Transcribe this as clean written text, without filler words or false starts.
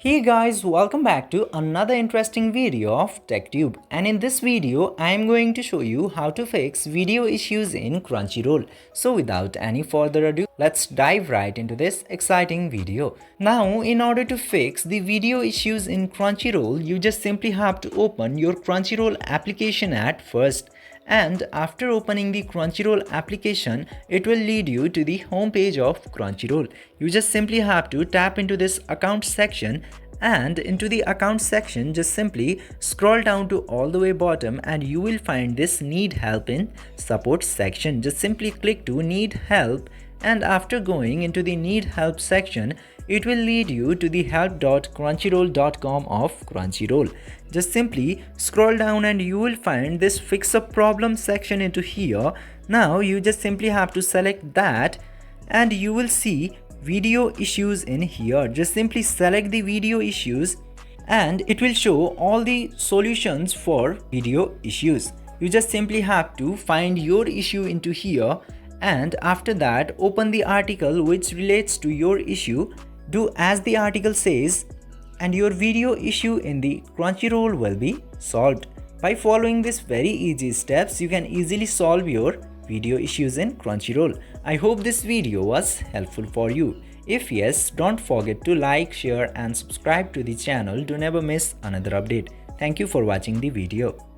Hey guys, welcome back to another interesting video of TechTube, and in this video I am going to show you how to fix video issues in Crunchyroll. So without any further ado, let's dive right into this exciting video. Now in order to fix the video issues in Crunchyroll, you just simply have to open your Crunchyroll application at first. And after opening the Crunchyroll application, it will lead you to the home page of Crunchyroll. You just simply have to tap into this account section, and into the account section just simply scroll down to all the way bottom and you will find this need help in support section. Just simply click to need help, and after going into the need help section, it will lead you to the help.crunchyroll.com of Crunchyroll. Just simply scroll down and you will find this fix a problem section into here. Now you just simply have to select that and you will see video issues in here. Just simply select the video issues and it will show all the solutions for video issues. You just simply have to find your issue into here, and after that open the article which relates to your issue, do as the article says, and your video issue in the Crunchyroll will be solved. By following these very easy steps, you can easily solve your video issues in Crunchyroll. I hope this video was helpful for you. If yes, don't forget to like, share and subscribe to the channel to never miss another update. Thank you for watching the video.